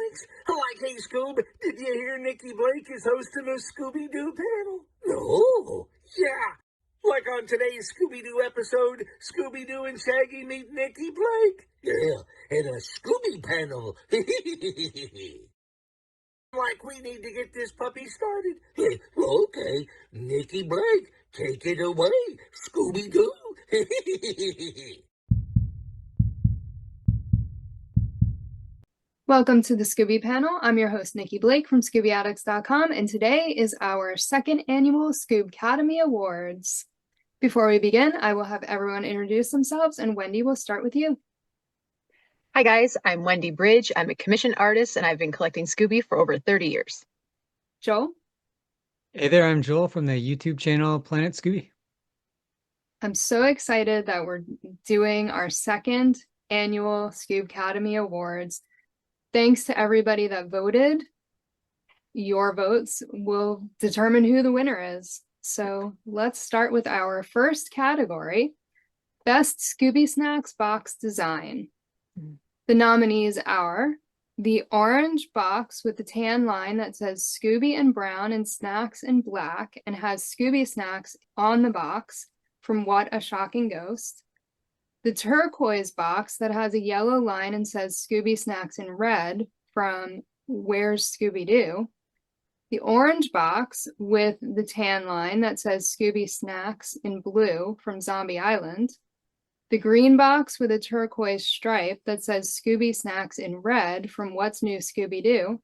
thanks. Like, hey, Scoob, did you hear Nikki Blake is hosting a Scooby-Doo panel? No. Yeah. Like on today's Scooby-Doo episode, Scooby-Doo and Shaggy meet Nikki Blake. Yeah, and a Scooby Panel. Like, we need to get this puppy started. Okay, Nikki Blake, take it away, Scooby-Doo. Welcome to the Scooby Panel. I'm your host, Nikki Blake from ScoobyAddicts.com, and today is our second annual Scoob-Cademy Awards. Before we begin, I will have everyone introduce themselves, and Wendy will start with you. Hi guys, I'm Wendy BRYDGE. I'm a commissioned artist and I've been collecting Scooby for over 30 years. Joel? Hey there, I'm Joel from the YouTube channel Planet Scooby. I'm so excited that we're doing our second annual Scoob-Cademy Awards. Thanks to everybody that voted. Your votes will determine who the winner is. So let's start with our first category, Best Scooby Snacks Box Design. The nominees are the orange box with the tan line that says Scooby in brown and Snacks in black and has Scooby Snacks on the box from What a Shocking Ghost. The turquoise box that has a yellow line and says Scooby Snacks in red from Where's Scooby-Doo. The orange box with the tan line that says Scooby Snacks in blue from Zombie Island. The green box with a turquoise stripe that says Scooby Snacks in red from What's New Scooby-Doo.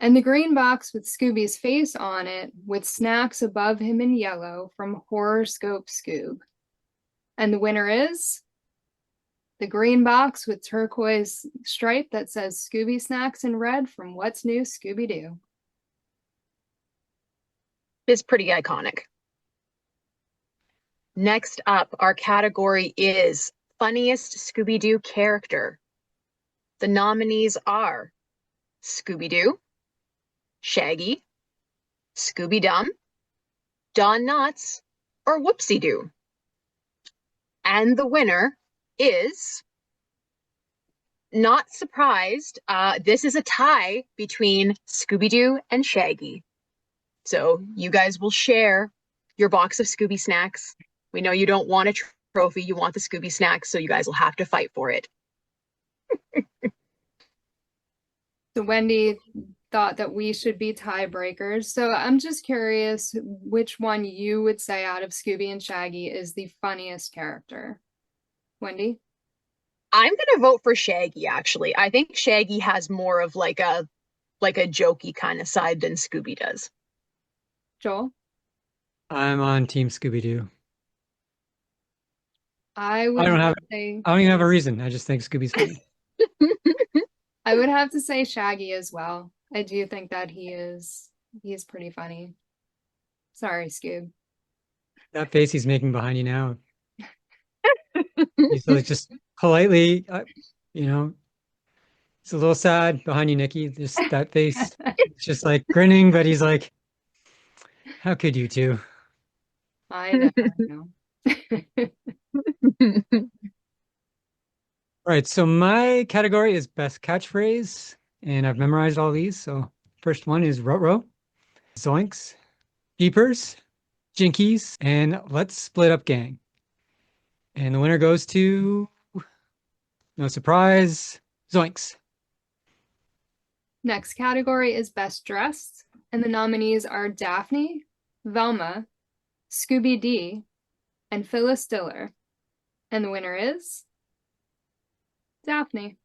And the green box with Scooby's face on it with snacks above him in yellow from Horoscope Scoob. And the winner is the green box with turquoise stripe that says Scooby Snacks in red from What's New Scooby-Doo. It's pretty iconic. Next up, our category is Funniest Scooby-Doo Character. The nominees are Scooby-Doo, Shaggy, Scooby-Dum, Don Knotts, or Whoopsie-Doo. And the winner is, not surprised, this is a tie between Scooby-Doo and Shaggy. So you guys will share your box of Scooby Snacks. We know you don't want a trophy, you want the Scooby Snacks, so you guys will have to fight for it. So Wendy thought that we should be tiebreakers. So I'm just curious which one you would say out of Scooby and Shaggy is the funniest character. Wendy? I'm gonna vote for Shaggy, actually. I think Shaggy has more of like a jokey kind of side than Scooby does. Joel? I'm on Team Scooby-Doo. I don't even have a reason. I just think Scooby's funny. I would have to say Shaggy as well. I do think that he is pretty funny. Sorry, Scoob. That face he's making behind you now. He's like just politely, he's a little sad behind you, Nikki. Just that face, it's just like grinning, but he's like, how could you two? I know. All right, so my category is best catchphrase, and I've memorized all these. So first one is Ruh-roh, Zoinks, Beepers, Jinkies, and Let's Split Up Gang. And the winner goes to, no surprise, Zoinks. Next category is Best Dressed, and the nominees are Daphne, Velma, Scooby-D, and Phyllis Diller. And the winner is Daphne.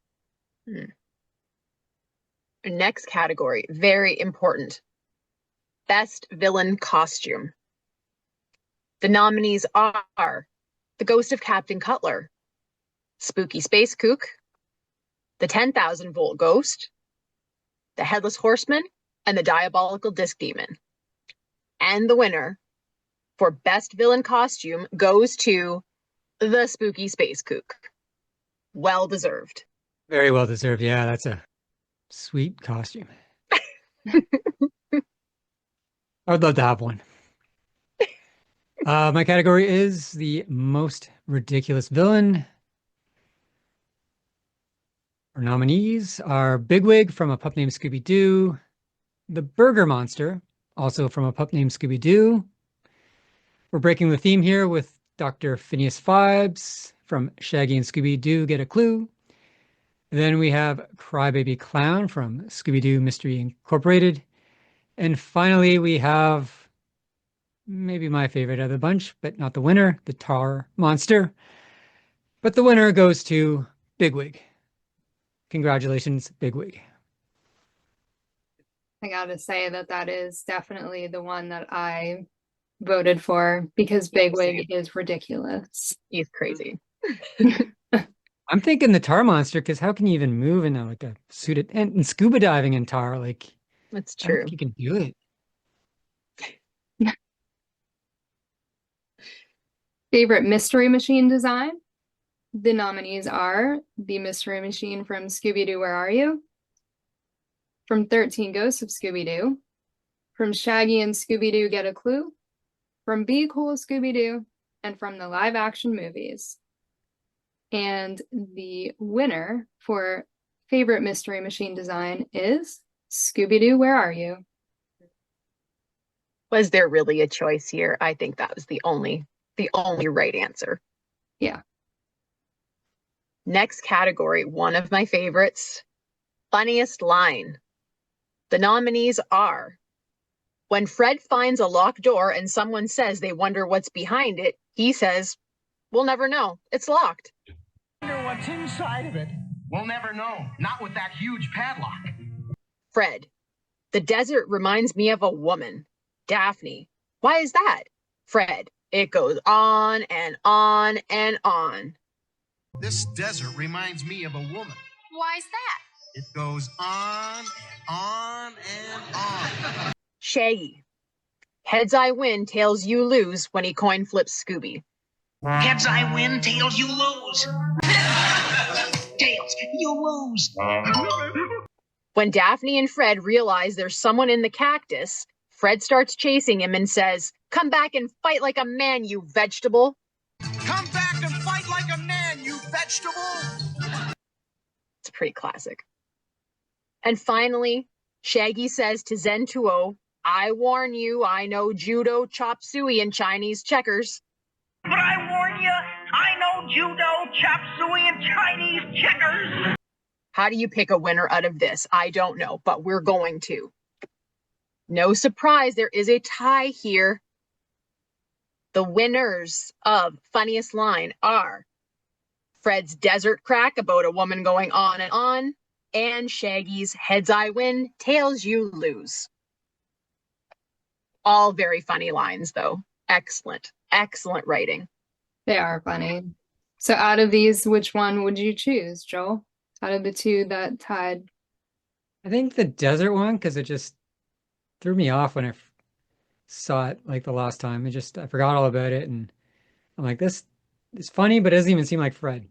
Next category, very important. Best Villain Costume. The nominees are the Ghost of Captain Cutler, Spooky Space Kook, the 10,000-Volt Ghost, the Headless Horseman, and the Diabolical Disc Demon. And the winner for Best Villain Costume goes to the Spooky Space Kook. Well deserved. Very well deserved. Yeah, that's a sweet costume. I would love to have one. My category is the most ridiculous villain. Our nominees are Bigwig from A Pup Named Scooby-Doo, the Burger Monster, also from A Pup Named Scooby-Doo. We're breaking the theme here with Dr. Phineas Phibes from Shaggy and Scooby-Doo Get a Clue. Then we have Crybaby Clown from Scooby-Doo Mystery Incorporated. And finally, we have maybe my favorite of the bunch, but not the winner, the Tar Monster. But the winner goes to Bigwig. Congratulations, Bigwig. I gotta say that is definitely the one that I voted for because Bigwig is ridiculous. He's crazy. I'm thinking the Tar Monster, because how can you even move in like a suited and scuba diving in tar? Like, That's I don't true. think you can do it. Favorite mystery machine design? The nominees are the Mystery Machine from Scooby-Doo, Where Are You? From 13 Ghosts of Scooby-Doo, from Shaggy and Scooby-Doo Get a Clue, from Be Cool Scooby-Doo, and from the live action movies. And the winner for favorite mystery machine design is Scooby-Doo, Where Are You? Was there really a choice here? I think that was the only right answer. Yeah. Next category, one of my favorites, funniest line. The nominees are: when Fred finds a locked door and someone says they wonder what's behind it, he says, "We'll never know. It's locked." Wonder what's inside of it. We'll never know. Not with that huge padlock. Fred: the desert reminds me of a woman. Daphne: why is that? Fred: it goes on and on and on. This desert reminds me of a woman. Why's that? It goes on and on and on. Shaggy: heads I win, tails you lose when he coin flips Scooby. Heads I win, tails you lose. Tails, you lose. When Daphne and Fred realize there's someone in the cactus, Fred starts chasing him and says, "Come back and fight like a man, you vegetable." Come back and fight like a man, you vegetable. It's pretty classic. And finally, Shaggy says to Zen2O, "I warn you, I know judo, chop suey, and Chinese checkers." But I warn you, I know judo, chop suey, and Chinese checkers. How do you pick a winner out of this? I don't know, but we're going to. No surprise, there is a tie here. The winners of funniest line are Fred's desert crack about a woman going on, and Shaggy's heads I win, tails you lose. All very funny lines, though. Excellent, excellent writing. They are funny. So out of these, which one would you choose, Joel? Out of the two that tied? I think the desert one, because it just threw me off when I saw it like the last time. I forgot all about it, and I'm like, this is funny, but it doesn't even seem like Fred.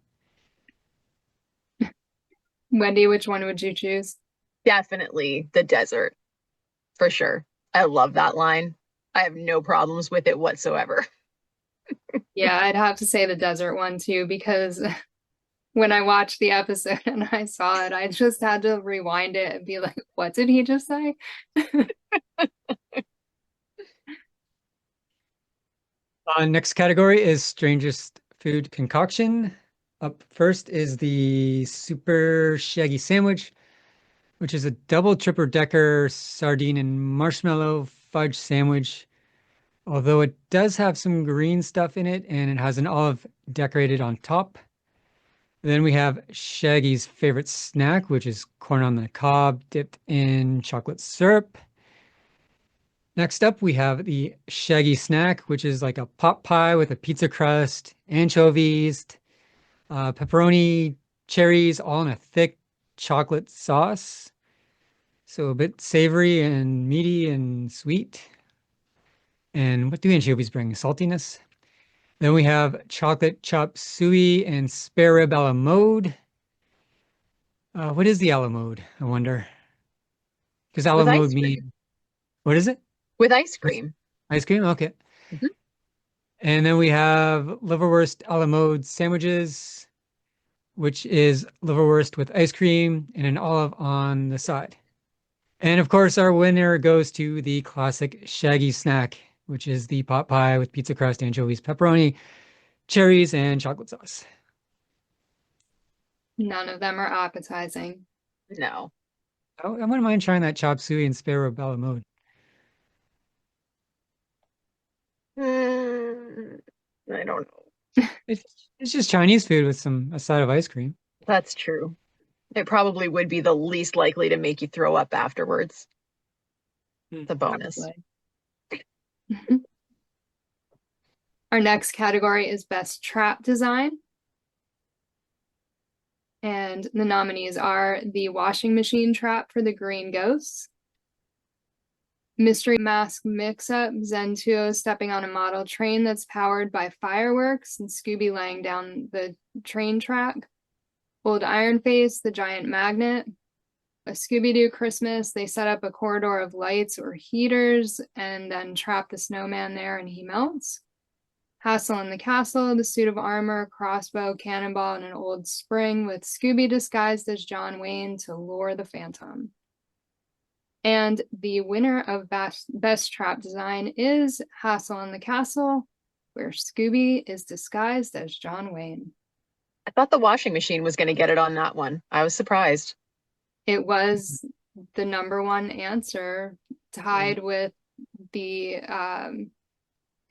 Wendy, which one would you choose? Definitely the desert, for sure. I love that line. I have no problems with it whatsoever. Yeah, I'd have to say the desert one too, because when I watched the episode and I saw it, I just had to rewind it and be like, what did he just say? Next category is strangest food concoction. Up first is the Super Shaggy Sandwich, which is a double triple decker sardine and marshmallow fudge sandwich. Although it does have some green stuff in it and it has an olive decorated on top. Then we have Shaggy's favorite snack, which is corn on the cob dipped in chocolate syrup. Next up, we have the Shaggy snack, which is like a pot pie with a pizza crust, anchovies, pepperoni, cherries, all in a thick chocolate sauce. So a bit savory and meaty and sweet. And what do anchovies bring? Saltiness. Then we have chocolate chop suey and spare rib a la mode. What is the a la mode, I wonder? Because a la mode means, what is it? With ice cream. Ice cream? Okay. Mhm. And then we have liverwurst a la mode sandwiches. which is liverwurst with ice cream and an olive on the side. And of course, our winner goes to the classic Shaggy snack, which is the pot pie with pizza crust, anchovies, pepperoni, cherries, and chocolate sauce. None of them are appetizing. No. I wouldn't mind trying that chop suey and spare rub mode. I don't know. It's just Chinese food with a side of ice cream. That's true. It probably would be the least likely to make you throw up afterwards. The bonus. Our next category is Best Trap Design. And the nominees are the washing machine trap for the Green Ghosts, Mystery Mask Mix-Up, Zentuo stepping on a model train that's powered by fireworks and Scooby laying down the train track, Old Iron Face, the giant magnet, a Scooby-Doo Christmas, they set up a corridor of lights or heaters and then trap the snowman there and he melts. Hassle in the Castle, the suit of armor, crossbow, cannonball, and an old spring with Scooby disguised as John Wayne to lure the Phantom. And the winner of Best Trap Design is Hassle in the Castle, where Scooby is disguised as John Wayne. I thought the washing machine was going to get it on that one. I was surprised. It was the #1 answer, tied with the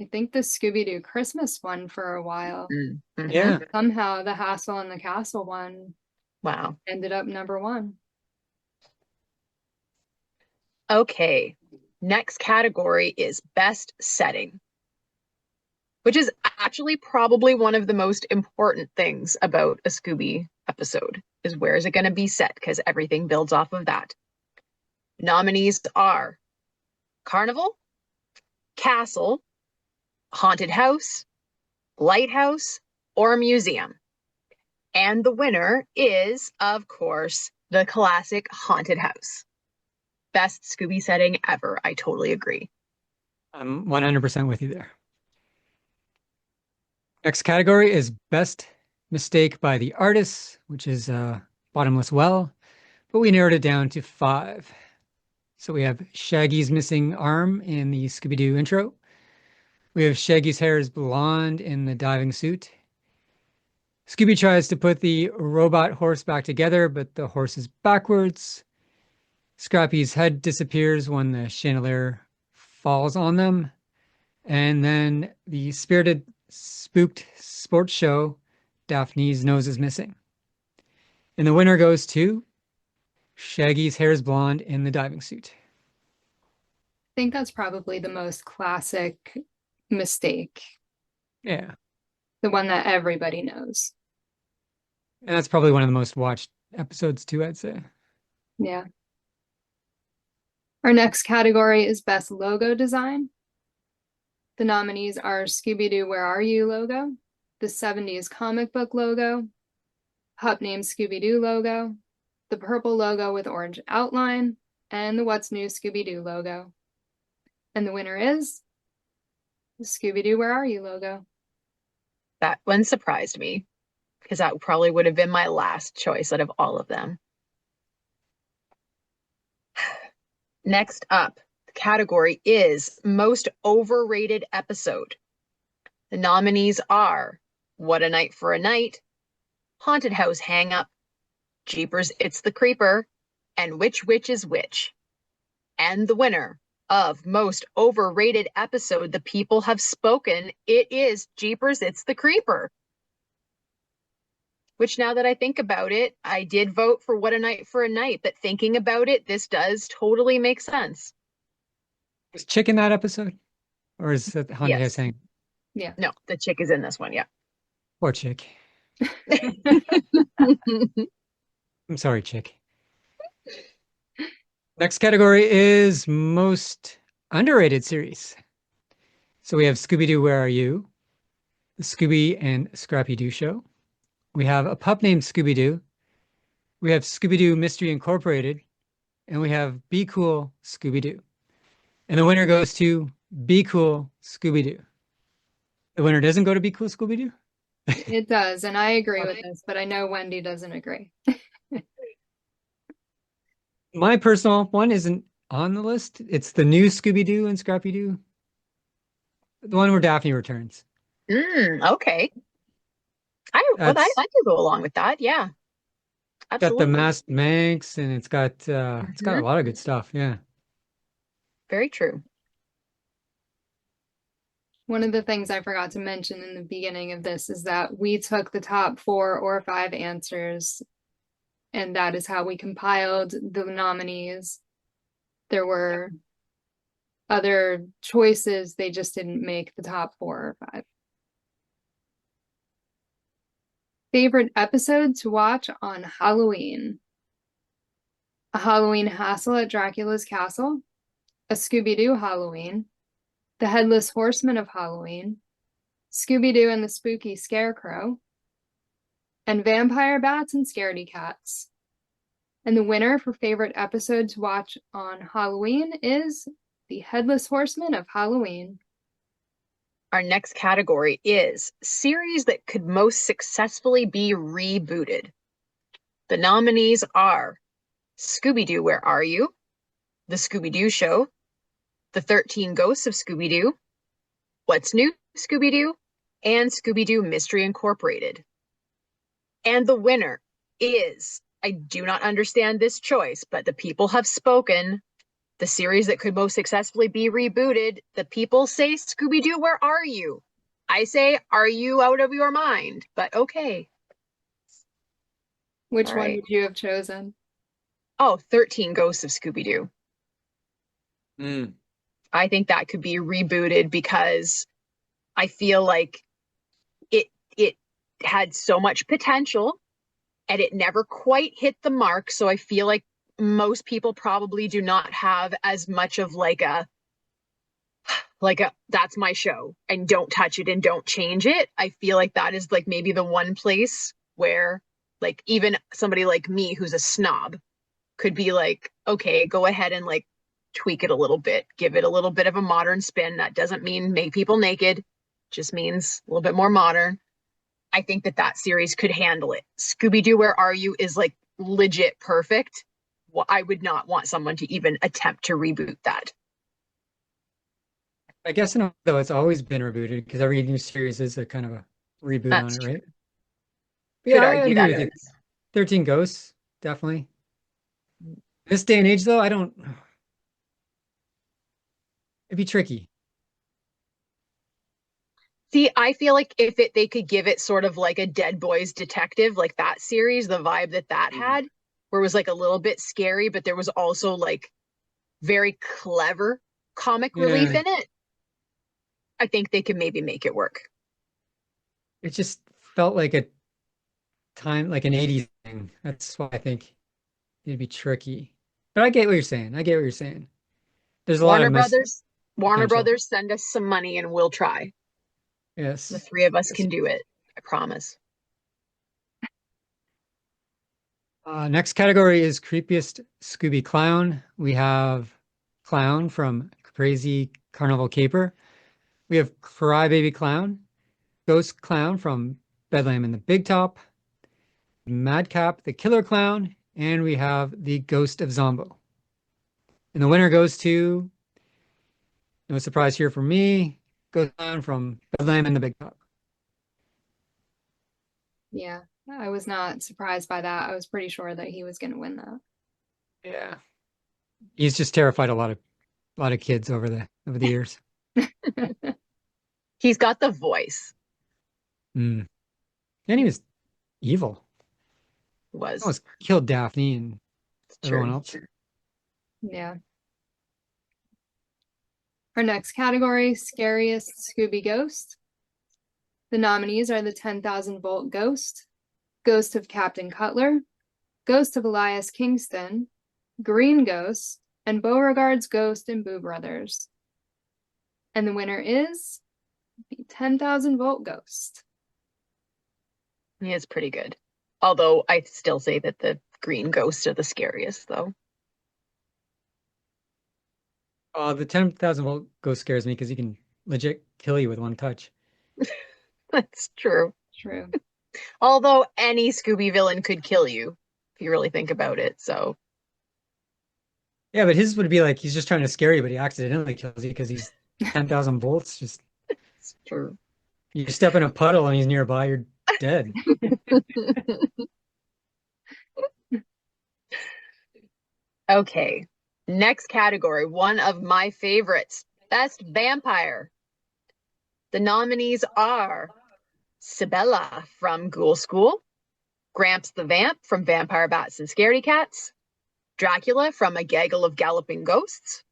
I think the Scooby-Doo Christmas one for a while. Mm-hmm. Yeah. Somehow the Hassle in the Castle one Wow. ended up #1. Okay. Next category is Best Setting, which is actually probably one of the most important things about a Scooby episode, is where is it going to be set, because everything builds off of that. Nominees are Carnival, Castle, Haunted House, Lighthouse, or Museum. And the winner is, of course, the classic Haunted House. Best Scooby setting ever. I totally agree. I'm 100% with you there. Next category is Best Mistake by the Artist, which is Bottomless Well, but we narrowed it down to 5. So we have Shaggy's missing arm in the Scooby-Doo intro. We have Shaggy's hair is blonde in the diving suit. Scooby tries to put the robot horse back together, but the horse is backwards. Scrappy's head disappears when the chandelier falls on them. And then the spirited, spooked sports show, Daphne's nose is missing. And the winner goes to Shaggy's hair is blonde in the diving suit. I think that's probably the most classic mistake. Yeah. The one that everybody knows. And that's probably one of the most watched episodes too, I'd say. Yeah. Our next category is Best Logo Design. The nominees are Scooby-Doo Where Are You logo, the 70s comic book logo, Pup Named Scooby-Doo logo, the purple logo with orange outline, and the What's New Scooby-Doo logo. And the winner is the Scooby-Doo Where Are You logo. That one surprised me, because that probably would have been my last choice out of all of them. Next up, the category is Most Overrated Episode. The nominees are What a Night for a Night, Haunted House Hang Up, Jeepers It's the Creeper, and Which Witch is Which. And the winner of Most Overrated Episode, the people have spoken, it is Jeepers It's the Creeper. Which, now that I think about it, I did vote for What a Night for a Night, but thinking about it, this does totally make sense. Is Chick in that episode? Or is it Haunted House Hang? Yeah. No, the chick is in this one, yeah. Poor Chick. I'm sorry, Chick. Next category is Most Underrated Series. So we have Scooby-Doo, Where Are You? The Scooby and Scrappy-Doo Show. We have A Pup Named Scooby-Doo. We have Scooby-Doo Mystery Incorporated. And we have Be Cool, Scooby-Doo. And the winner goes to Be Cool, Scooby-Doo. The winner doesn't go to Be Cool, Scooby-Doo? It does, and I agree with this, but I know Wendy doesn't agree. My personal one isn't on the list. It's the new Scooby-Doo and Scrappy-Doo. The one where Daphne returns. Okay. I That's could go along with that. Yeah, got the absolutely. masked Manx and it's got a lot of good stuff. Yeah. Very true. One of the things I forgot to mention in the beginning of this is that we took the top 4 or 5 answers, and that is how we compiled the nominees. There were other choices, they just didn't make the top 4 or 5. Favorite episode to watch on Halloween? A Halloween Hassle at Dracula's Castle, a Scooby-Doo Halloween, the Headless Horseman of Halloween, Scooby-Doo and the Spooky Scarecrow, and Vampire Bats and Scaredy Cats. And the winner for favorite episode to watch on Halloween is the Headless Horseman of Halloween. Our next category is series that could most successfully be rebooted. The nominees are Scooby-Doo, Where Are You? The Scooby-Doo Show, The 13 Ghosts of Scooby-Doo, What's New, Scooby-Doo, and Scooby-Doo Mystery Incorporated. And the winner is, I do not understand this choice, but the people have spoken. The series that could most successfully be rebooted, the people say Scooby-Doo, Where Are You? I say, are you out of your mind? But okay. Which All one right. would you have chosen? Oh, 13 Ghosts of Scooby-Doo. Mm. I think that could be rebooted because I feel like it had so much potential and it never quite hit the mark. So I feel like most people probably do not have as much of like a that's my show and don't touch it and don't change it. I feel like that is like maybe the one place where like even somebody like me who's a snob could be like, okay, go ahead and like tweak it a little bit, give it a little bit of a modern spin. That doesn't mean make people naked, just means a little bit more modern. I think that series could handle it. Scooby-Doo, Where Are You is like legit perfect. Well, I would not want someone to even attempt to reboot that. I guess in a way, though it's always been rebooted because every new series is a kind of a reboot on That's it, true. right? Could Yeah, I'd argue agree that with you. is. 13 Ghosts, definitely. This day and age, though, I don't. It'd be tricky. See, I feel like if they could give it sort of like a Dead Boys Detective, like that series, the vibe that had, where it was like a little bit scary, but there was also like very clever comic relief Yeah, in it. I think they could maybe make it work. it just felt like a time, like an 80s thing. That's why I think it'd be tricky. But I get what you're saying. I get what you're saying. There's a lot of Warner missed Brothers, Warner potential. Brothers, send us some money and we'll try. The Yes. 3 of us Yes. can do it. I promise. Next category is creepiest Scooby Clown. We have Clown from Crazy Carnival Caper. We have Crybaby Clown, Ghost Clown from Bedlam and the Big Top, Madcap the Killer Clown, and we have the Ghost of Zombo. And the winner goes to, no surprise here for me, Ghost Clown from Bedlam and the Big Top. Yeah, I was not surprised by that. I was pretty sure that he was going to win that. Yeah. He's just terrified a lot of kids over the years. He's got the voice. Mm. And he was evil. Was. Almost killed Daphne and everyone True. else. Yeah. Our next category, scariest Scooby Ghost. The nominees are the 10,000-volt Ghost, Ghost of Captain Cutler, Ghost of Elias Kingston, Green Ghost, and Beauregard's Ghost and Boo Brothers. And the winner is the 10,000-volt Ghost. He is pretty good. Although I still say that the green ghosts are the scariest, though. The 10,000-volt ghost scares me because he can legit kill you with one touch. That's true. True. Although any Scooby villain could kill you, if you really think about it. So Yeah, but his would be like he's just trying to scare you, but he accidentally kills you because he's 10,000 volts. Just it's true. you step in a puddle and he's nearby, you're dead. Okay, next category, one of my favorites, Best Vampire. The nominees are Sibella from Ghoul School, Gramps the Vamp from Vampire Bats and Scaredy Cats, Dracula from A Gaggle of Galloping Ghosts,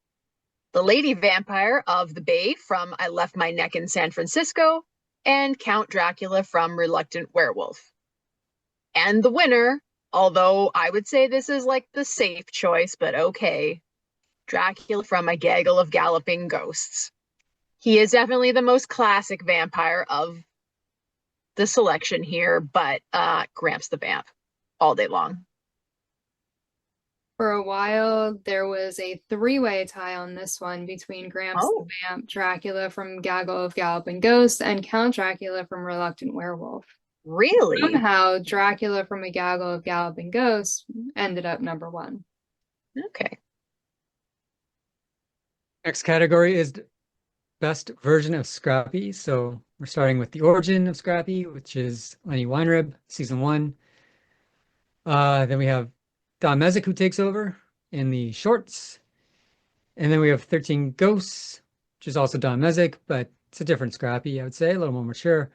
the Lady Vampire of the Bay from I Left My Neck in San Francisco, and Count Dracula from Reluctant Werewolf. And the winner, although I would say this is like the safe choice, but okay, Dracula from A Gaggle of Galloping Ghosts. He is definitely the most classic vampire of the selection here, but Gramps the Vamp all day long. For a while, there was a three-way tie on this one between Gramps the Vamp, Dracula from Gaggle of Galloping Ghosts, and Count Dracula from Reluctant Werewolf. Really? Somehow, Dracula from A Gaggle of Galloping Ghosts ended up number one. Okay. Next category is best version of Scrappy. So we're starting with the origin of Scrappy, which is Lenny Weinrib, season 1. Then we have Don Mezek, who takes over in the shorts. And then we have 13 Ghosts, which is also Don Mezek, but it's a different Scrappy, I would say, a little more mature.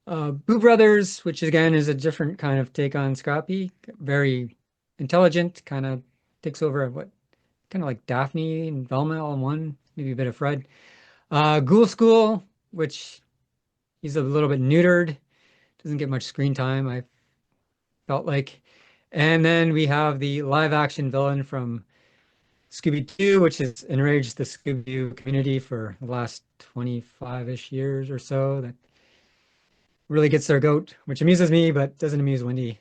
Boo Brothers, which again is a different kind of take on Scrappy, very intelligent, kind of takes over what, kind of like Daphne and Velma all in one, maybe a bit of Fred. Ghoul School, which he's a little bit neutered, doesn't get much screen time, I felt like. And then we have the live action villain from Scooby-Doo, which has enraged the Scooby-Doo community for the last 25-ish years or so. That really gets their goat, which amuses me, but doesn't amuse Wendy.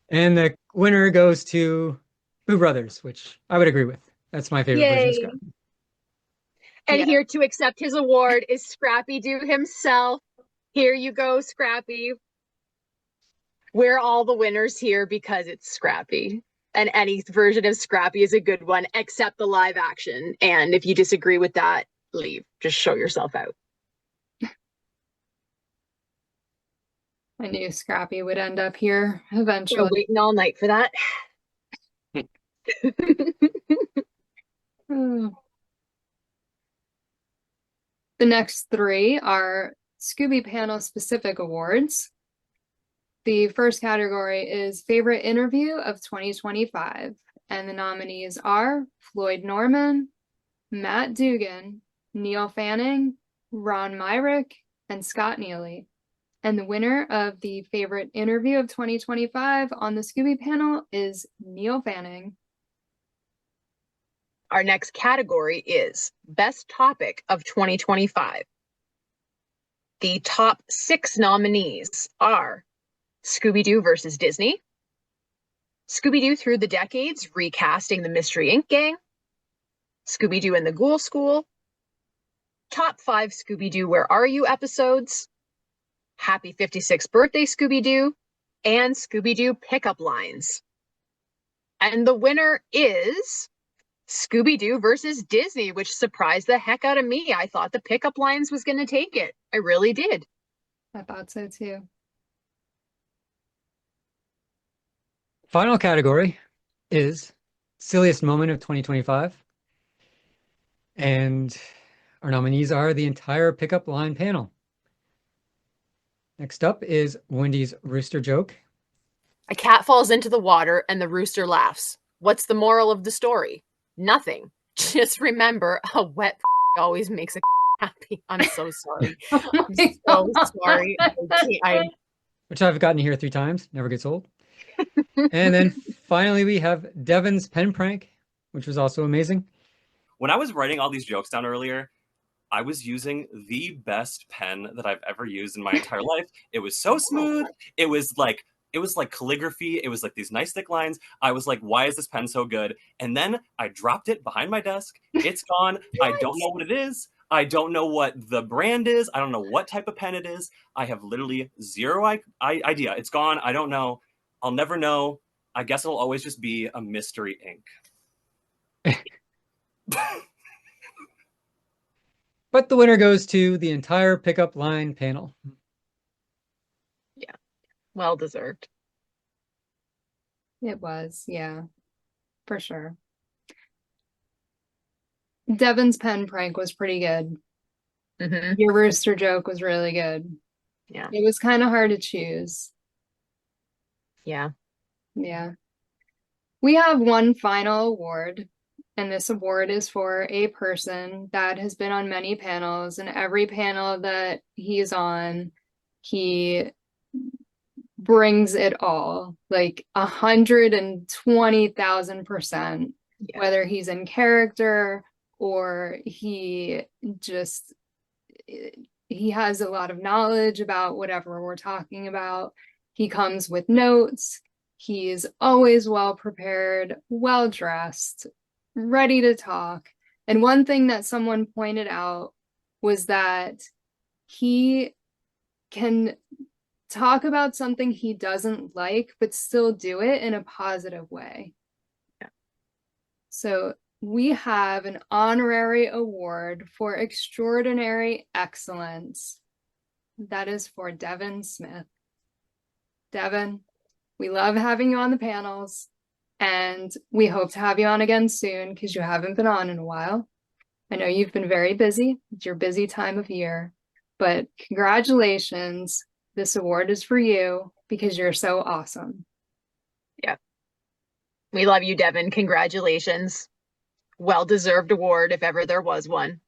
And the winner goes to Boo Brothers, which I would agree with. That's my favorite version of Scrappy. And here to accept his award is Scrappy-Doo himself. Here you go, Scrappy. We're all the winners here because it's Scrappy. And any version of Scrappy is a good one, except the live action. And if you disagree with that, leave. Just show yourself out. I knew Scrappy would end up here eventually. We're waiting all night for that. The next three are Scooby Panel specific awards. The first category is Favorite Interview of 2025, and the nominees are Floyd Norman, Matt Dugan, Neil Fanning, Ron Myrick, and Scott Neely. And the winner of the Favorite Interview of 2025 on the Scooby Panel is Neil Fanning. Our next category is Best Topic of 2025. The top 6 nominees are Scooby-Doo versus Disney, Scooby-Doo Through the Decades, recasting the Mystery Inc. gang, Scooby-Doo and the Ghoul School, top 5 Scooby-Doo Where Are You episodes, Happy 56th Birthday Scooby-Doo, and Scooby-Doo Pickup Lines. And the winner is Scooby-Doo versus Disney, which surprised the heck out of me. I thought the Pickup Lines was going to take it. I really did. I thought so too. Final category is Silliest Moment of 2025. And our nominees are the entire Pickup Line panel. Next up is Wendy's rooster joke. A cat falls into the water and the rooster laughs. What's the moral of the story? Nothing. Just remember, a wet always makes a happy. I'm so sorry. I'm so sorry. Which I've gotten here 3 times. Never gets old. And then finally we have Devin's pen prank, which was also amazing. When I was writing all these jokes down earlier, I was using the best pen that I've ever used in my entire life. It was so smooth. It was like calligraphy. It was like these nice thick lines. I was like, why is this pen so good? And then I dropped it behind my desk. It's gone. I don't know what it is. I don't know what the brand is. I don't know what type of pen it is. I have literally zero idea. It's gone. I don't know. I'll never know. I guess it'll always just be a mystery ink. But the winner goes to the entire pickup line panel. Yeah, well deserved. It was, yeah, for sure. Devin's pen prank was pretty good. Mm-hmm. Your rooster joke was really good. Yeah. It was kind of hard to choose. Yeah. Yeah. We have one final award, and this award is for a person that has been on many panels, and every panel that he's on, he brings it all, like 120,000%, Yeah. whether he's in character or he has a lot of knowledge about whatever we're talking about. He comes with notes. He's always well prepared, well dressed, ready to talk. And one thing that someone pointed out was that he can talk about something he doesn't like, but still do it in a positive way. Yeah. So we have an honorary award for extraordinary excellence. That is for Devin Smith. Devin, we love having you on the panels, and we hope to have you on again soon because you haven't been on in a while. I know you've been very busy. It's your busy time of year, but congratulations. This award is for you because you're so awesome. Yeah. We love you, Devin. Congratulations. Well-deserved award if ever there was one.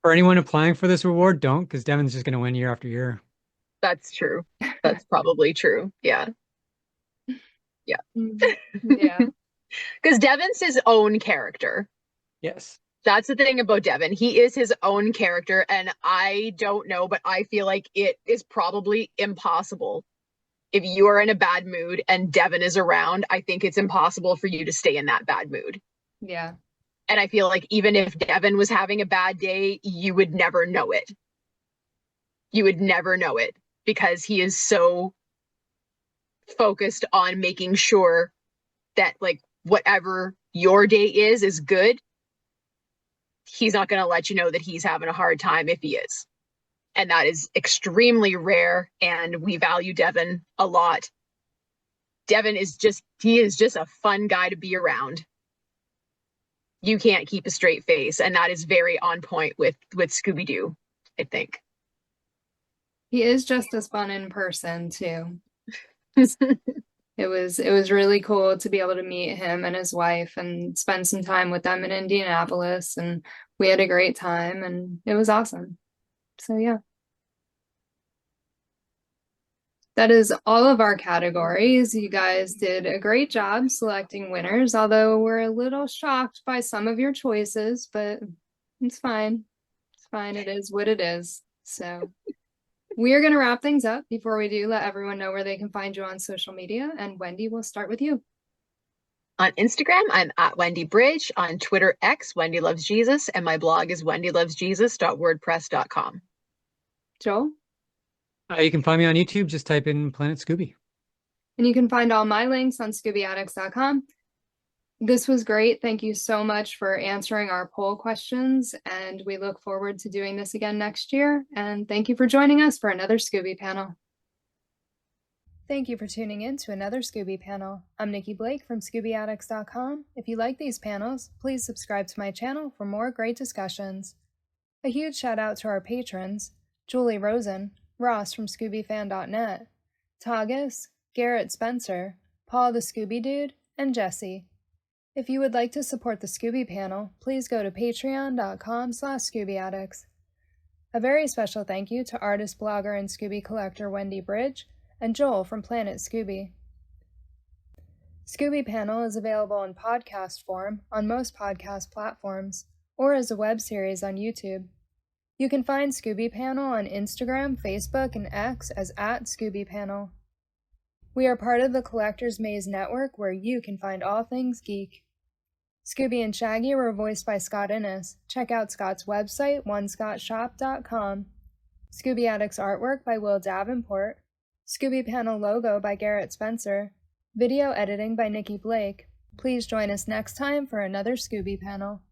For anyone applying for this award, don't, because Devin's just going to win year after year. That's true. That's probably true. Yeah. Yeah. Yeah. Because Devin's his own character. Yes. That's the thing about Devin. He is his own character, and I don't know, but I feel like it is probably impossible. If you are in a bad mood and Devin is around, I think it's impossible for you to stay in that bad mood. Yeah. And I feel like even if Devin was having a bad day, you would never know it. You would never know it because he is so focused on making sure that like whatever your day is good. He's not going to let you know that he's having a hard time if he is. And that is extremely rare, and we value Devin a lot. Devin is just a fun guy to be around. You can't keep a straight face, and that is very on point with Scooby-Doo, I think. He is just as fun in person too. It was really cool to be able to meet him and his wife and spend some time with them in Indianapolis, and we had a great time and it was awesome. So yeah. That is all of our categories. You guys did a great job selecting winners, although we're a little shocked by some of your choices, but it's fine. It's fine. It is what it is. So we are going to wrap things up. Before we do, let everyone know where they can find you on social media. And Wendy, we'll start with you. On Instagram, I'm at Wendy Bridge. On Twitter, X, Wendy Loves Jesus. And my blog is wendylovesjesus.wordpress.com. Joel? You can find me on YouTube. Just type in Planet Scooby. And you can find all my links on ScoobyAddicts.com. This was great. Thank you so much for answering our poll questions, and we look forward to doing this again next year. And thank you for joining us for another Scooby Panel. Thank you for tuning in to another Scooby Panel. I'm Nikki Blake from ScoobyAddicts.com. If you like these panels, please subscribe to my channel for more great discussions. A huge shout out to our patrons, Julie Rosen, Ross from ScoobyFan.net, Tagus, Garrett Spencer, Paul the Scooby Dude, and Jesse. If you would like to support the Scooby Panel, please go to patreon.com/ScoobyAddicts. A very special thank you to artist, blogger, and Scooby collector Wendy Bridge and Joel from Planet Scooby. Scooby Panel is available in podcast form on most podcast platforms or as a web series on YouTube. You can find Scooby Panel on Instagram, Facebook, and X as @Scooby Panel. We are part of the Collector's Maze Network, where you can find all things geek. Scooby and Shaggy were voiced by Scott Innes. Check out Scott's website, onescottshop.com. Scooby Addicts artwork by Will Davenport. Scooby Panel logo by Garrett Spencer. Video editing by Nikki Blake. Please join us next time for another Scooby Panel.